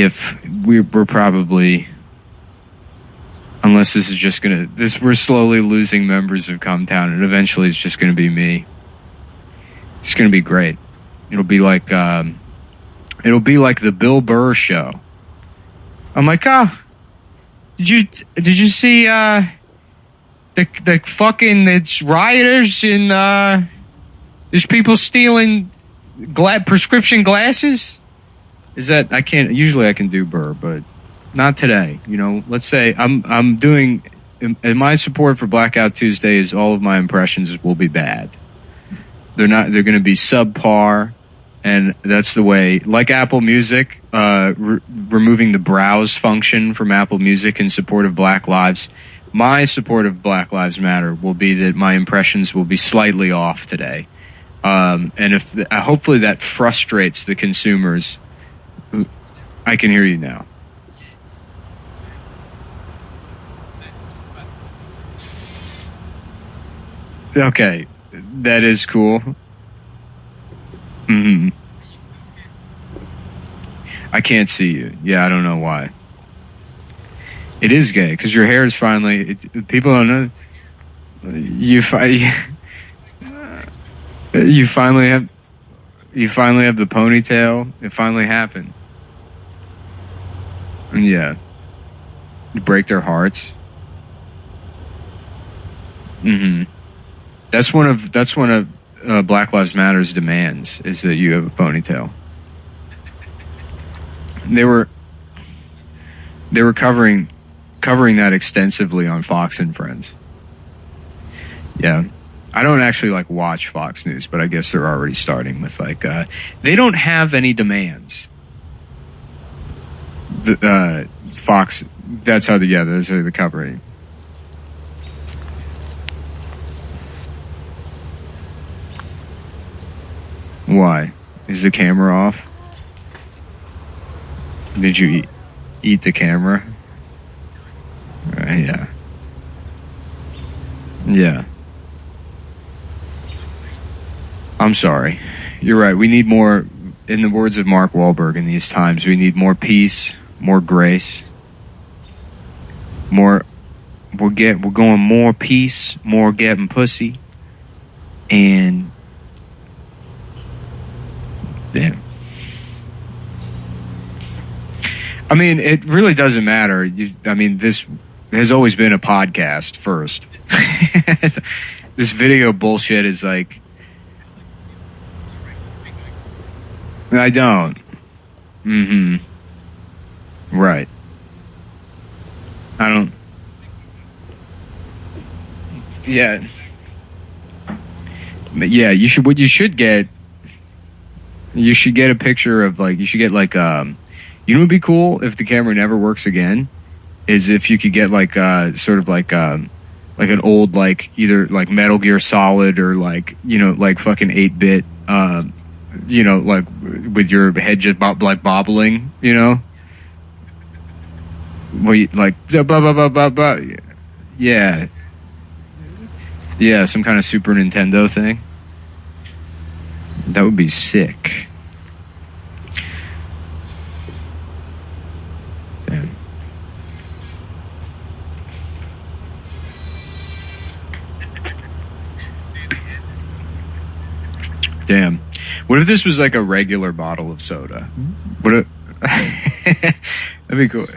if we're probably, unless this is just gonna, we're slowly losing members of Comtown, and eventually it's just gonna be me. It's gonna be great. It'll be like the Bill Burr show. I'm like, oh, did you see the fucking, it's rioters and there's people stealing prescription glasses? Is that, usually I can do Burr, but not today. You know, let's say I'm doing, and my support for Blackout Tuesday is all of my impressions will be bad. They're going to be subpar. And that's the way, like Apple Music, removing the browse function from Apple Music in support of Black Lives. My support of Black Lives Matter will be that my impressions will be slightly off today. And if hopefully that frustrates the consumers. I can hear you now. Okay, that is cool. Mm-hmm. I can't see you. Yeah, I don't know why. It is gay because your hair is finally. People don't know. You finally have. You finally have the ponytail. It finally happened. And yeah, you break their hearts. Mm-hmm. That's one of Black Lives Matter's demands is that you have a ponytail. They were covering that extensively on Fox and Friends. Yeah. I don't actually watch Fox News, but I guess they're already starting with they don't have any demands. Fox, that's how those are the covering. Why? Is the camera off? Did you eat the camera? Yeah. Yeah. I'm sorry. You're right. We need more, in the words of Mark Wahlberg in these times, we need more peace, more grace. We're going more peace, more getting pussy. And damn. I mean, it really doesn't matter. This has always been a podcast first. This video bullshit is like... I don't. Mm-hmm. Right. I don't... Yeah. But yeah, you should get a picture of you should get you know what would be cool if the camera never works again is if you could get sort of like an old either Metal Gear Solid or fucking 8-bit with your head just bobbling, you know, where you yeah, some kind of Super Nintendo thing. That would be sick. Damn. Damn. What if this was a regular bottle of soda? What if... That'd be cool.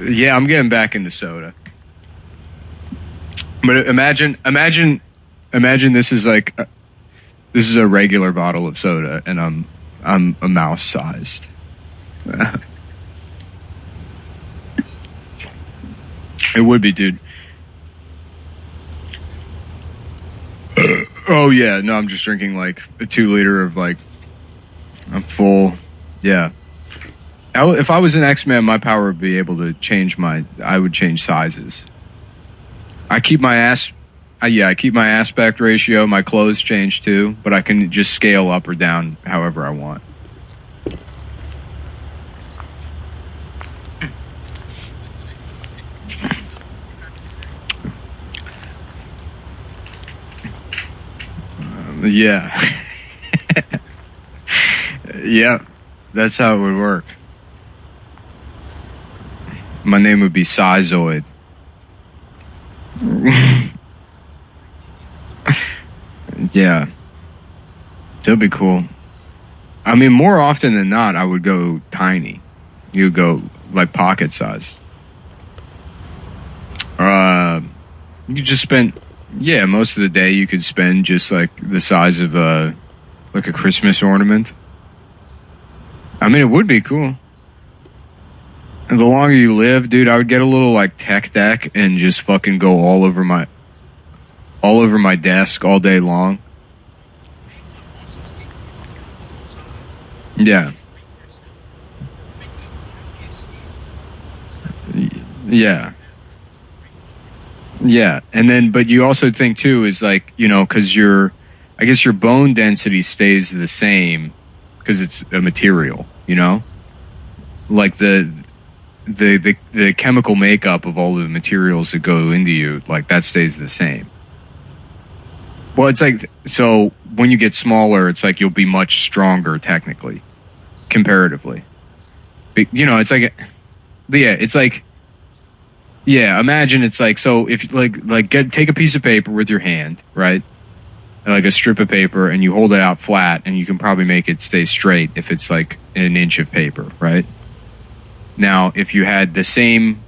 Yeah, I'm getting back into soda. But imagine this is this is a regular bottle of soda, and I'm a mouse sized. It would be, dude. Oh yeah, no, I'm just drinking a 2 liter of I'm full. Yeah. If I was an X-Man, my power would be able to I would change sizes. I keep my aspect ratio, my clothes change too, but I can just scale up or down however I want. Yeah. Yeah. That's how it would work. My name would be Sizeoid. Yeah. That'd be cool. I mean, more often than not, I would go tiny. You go like pocket size. You just spend, yeah, most of the day you could spend just like the size of like a Christmas ornament. I mean, it would be cool. And the longer you live, dude, I would get a little like tech deck and just fucking go all over my desk all day long. Yeah. Yeah. Yeah. And then, but you also think too is like, you know, because I guess your bone density stays the same because it's a material, you know? Like the chemical makeup of all the materials that go into you, like that stays the same. Well, it's like, so when you get smaller, it's like you'll be much stronger technically, comparatively. You know, it's like, yeah, it's like, yeah, imagine it's like, so if take a piece of paper with your hand, right? Like a strip of paper, and you hold it out flat, and you can probably make it stay straight if it's like an inch of paper, right? Now, if you had the same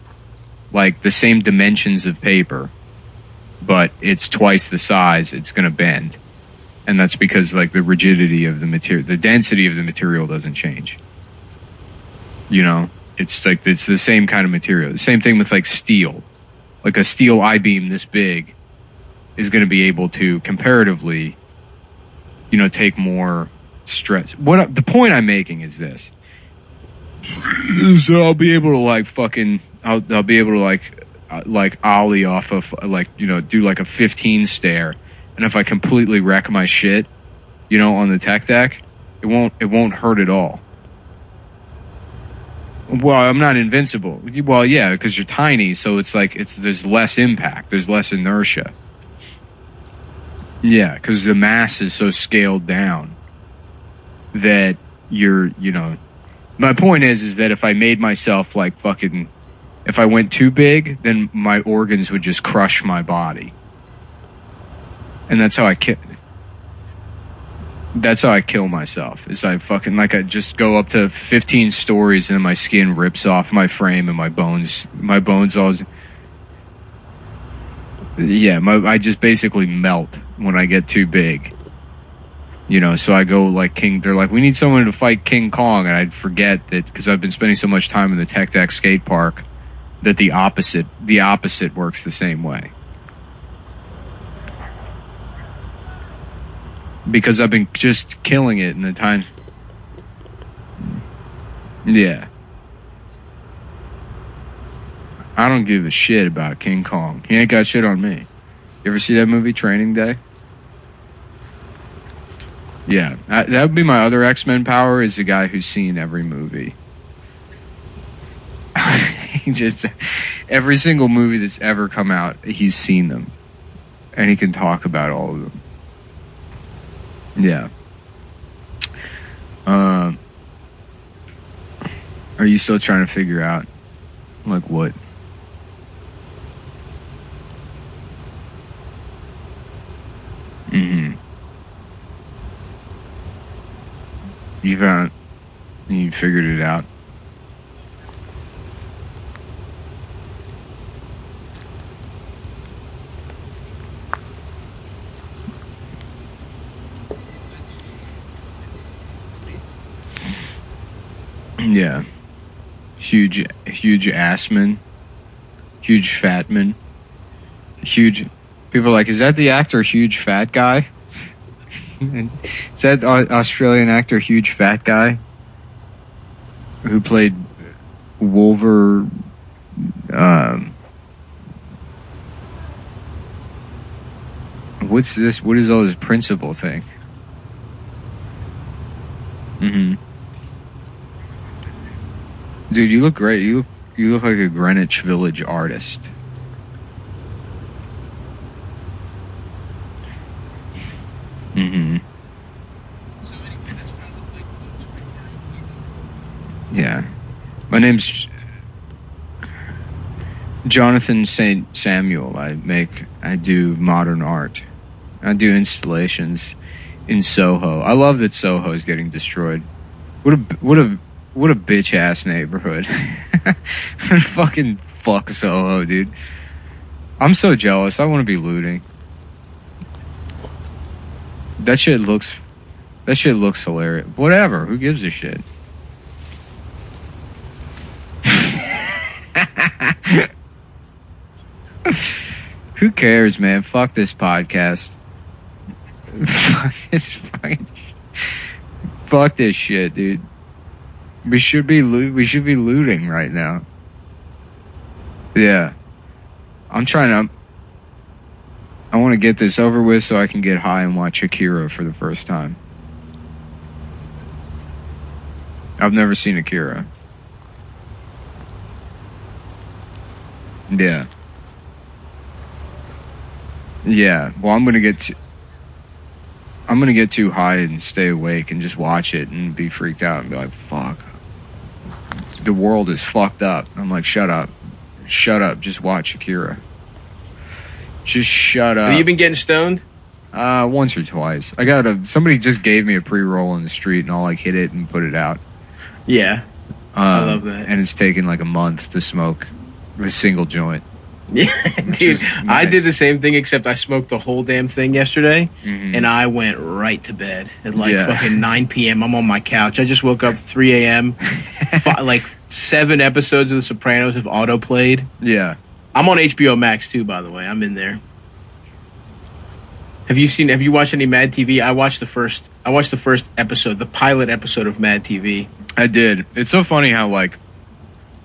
dimensions of paper, but it's twice the size, it's going to bend. And that's because like the rigidity of the material, the density of the material doesn't change. You know, it's like, it's the same kind of material. The same thing with like steel. Like a steel I-beam this big is going to be able to comparatively, you know, take more stress. The point I'm making is this. So I'll be able to like fucking, I'll be able to like ollie off of like, you know, do like a 15 stair, and if I completely wreck my shit, you know, on the tech deck, it won't hurt at all. Well, I'm not invincible. Well, yeah, because you're tiny, so it's like there's less impact, there's less inertia. Yeah, because the mass is so scaled down that you know. My point is that if I made myself like fucking, if I went too big, then my organs would just crush my body. And that's how I kill myself. Is I fucking, like, I just go up to 15 stories and then my skin rips off my frame and my bones all. Yeah, I just basically melt when I get too big. You know, so I go like they're like, we need someone to fight King Kong, and I'd forget that because I've been spending so much time in the Tech Deck skate park that the opposite works the same way. Because I've been just killing it in the time. Yeah. I don't give a shit about King Kong. He ain't got shit on me. You ever see that movie, Training Day? Yeah, that would be my other X-Men power, is the guy who's seen every movie. He just, every single movie that's ever come out, he's seen them. And he can talk about all of them. Yeah. Are you still trying to figure out, like, what? Mm-hmm. You figured it out? Yeah. Huge assman. Huge fatman. Huge. People are like, is that the actor Huge Fat Guy? Is that Australian actor Huge Fat Guy? Who played Wolver... what's this? What is all this principal thing? Mm-hmm. Dude, you look great. You look like a Greenwich Village artist. Mm-hmm. Yeah. My name's Jonathan St. Samuel. I do modern art. I do installations in Soho. I love that Soho is getting destroyed. What a bitch ass neighborhood. Fucking fuck Soho, dude. I'm so jealous. I want to be looting. That shit looks hilarious. Whatever. Who gives a shit? Who cares, man? Fuck this podcast. Fuck this shit, dude. We should be looting right now. Yeah. I want to get this over with so I can get high and watch Akira for the first time. I've never seen Akira. Yeah. Yeah. Well, I'm gonna get too high and stay awake and just watch it and be freaked out and be like, fuck. The world is fucked up. I'm like, shut up. Shut up. Just watch Akira. Just shut up. Have you been getting stoned? Once or twice. Somebody just gave me a pre-roll in the street and I'll like hit it and put it out. Yeah. I love that. And it's taken like a month to smoke a single joint. Yeah, dude. Nice. I did the same thing except I smoked the whole damn thing yesterday and I went right to bed at like fucking 9 p.m. I'm on my couch. I just woke up 3 a.m. Like 7 episodes of The Sopranos have auto-played. Yeah. I'm on HBO Max too, by the way. I'm in there. Have you watched any Mad TV? I watched the first episode, the pilot episode of Mad TV. I did. It's so funny how like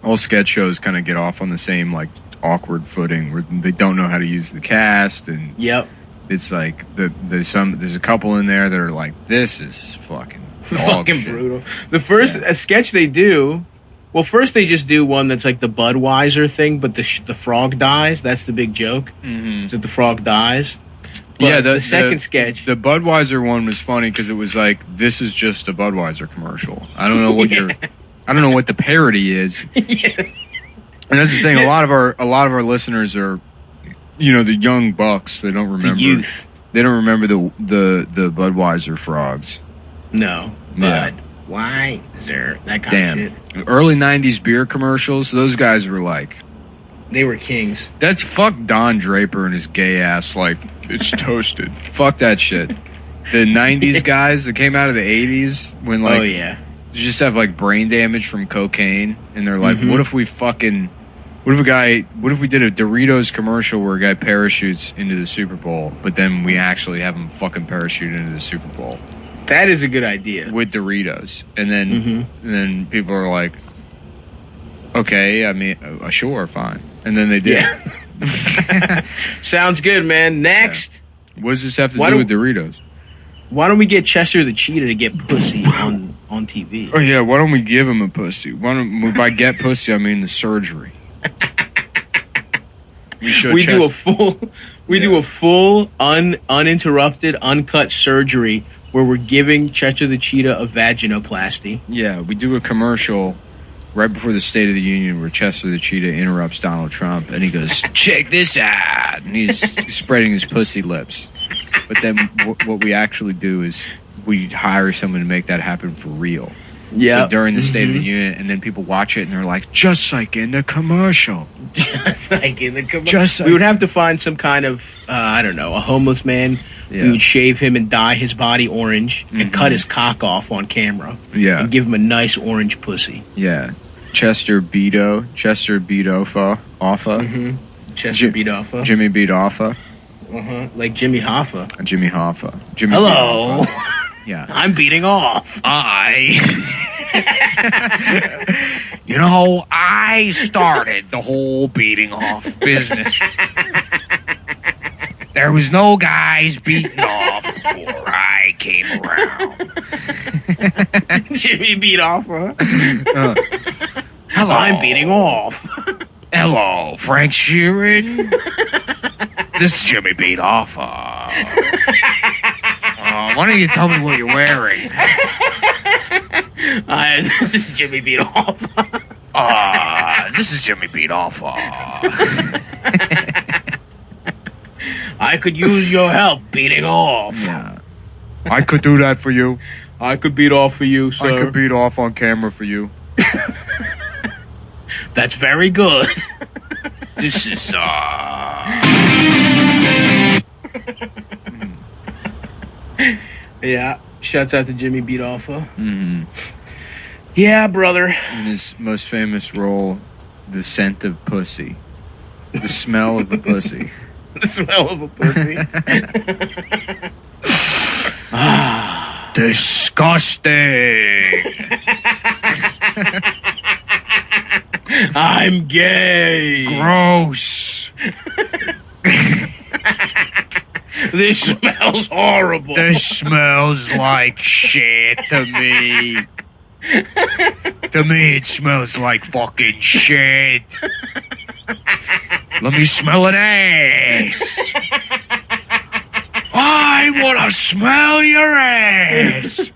all sketch shows kind of get off on the same like awkward footing where they don't know how to use the cast, and it's like there's a couple in there that are like, this is fucking fucking shit. Brutal. The first sketch they do, well, first they just do one that's like the Budweiser thing, but the frog dies. That's the big joke. Mm-hmm. That the frog dies. But the second sketch, the Budweiser one was funny because it was like, this is just a Budweiser commercial. I don't know what I don't know what the parody is. Yeah. And that's the thing. A lot of our listeners are, the young bucks. They don't remember the youth. They don't remember the Budweiser frogs. No, Budweiser, that kind of shit. Early '90s beer commercials. Those guys were like, they were kings. That's fuck Don Draper and his gay ass. Like, it's toasted. Fuck that shit. The '90s guys that came out of the '80s when like, they just have like brain damage from cocaine, and they're like, what if we did a Doritos commercial where a guy parachutes into the Super Bowl, but then we actually have him fucking parachute into the Super Bowl? That is a good idea. With Doritos. And then people are like, okay, I mean, sure, fine. And then they did. Yeah. Sounds good, man. Next. Yeah. What does this have to do with Doritos? Why don't we get Chester the Cheetah to get pussy on TV? Oh, yeah, why don't we give him a pussy? By get pussy, I mean the surgery. We do a full uninterrupted, uncut surgery where we're giving Chester the Cheetah a vaginoplasty. Yeah, we do a commercial right before the State of the Union where Chester the Cheetah interrupts Donald Trump and he goes, check this out, and he's spreading his pussy lips. But then what we actually do is we hire someone to make that happen for real. Yeah. So during the State of the Union, and then people watch it and they're like, just like in the commercial. Just like in the commercial. We would have to find some kind of, a homeless man. Yeah. We would shave him and dye his body orange and cut his cock off on camera. Yeah. And give him a nice orange pussy. Yeah. Chester beat Offa. Chester beat Offa. Jimmy beat Offa. Like Jimmy Hoffa. Jimmy Hoffa. Hello. Yeah. I'm beating off. I started the whole beating off business. There was no guys beating off before I came around. Jimmy beat off, huh? Hello. I'm beating off. Hello, Frank Sheeran. This is Jimmy beat off. Why don't you tell me what you're wearing? This is Jimmy Beat Off. This is Jimmy Beat Off. I could use your help beating off. Yeah. I could do that for you. I could beat off for you, sir. I could beat off on camera for you. That's very good. This is Yeah. Shouts out to Jimmy Beat Off. Mm-hmm. Yeah, brother. In his most famous role, The Scent of Pussy. The smell of the pussy. The smell of a pussy. Disgusting. I'm gay. Gross. This smells horrible. This smells like shit to me. To me, it smells like fucking shit. Let me smell an ass. I want to smell your ass.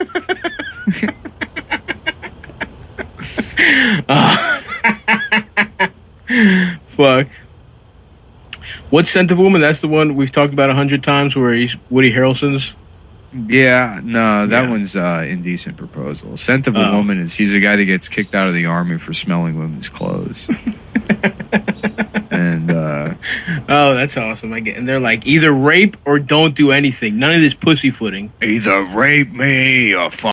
Fuck. What Scent of a Woman? That's the one we've talked about 100 times where he's Woody Harrelson's. Yeah, no, that one's Indecent Proposal. Scent of a Woman is he's a guy that gets kicked out of the army for smelling women's clothes. And oh, that's awesome. And they're like, either rape or don't do anything. None of this pussyfooting. Either rape me or fuck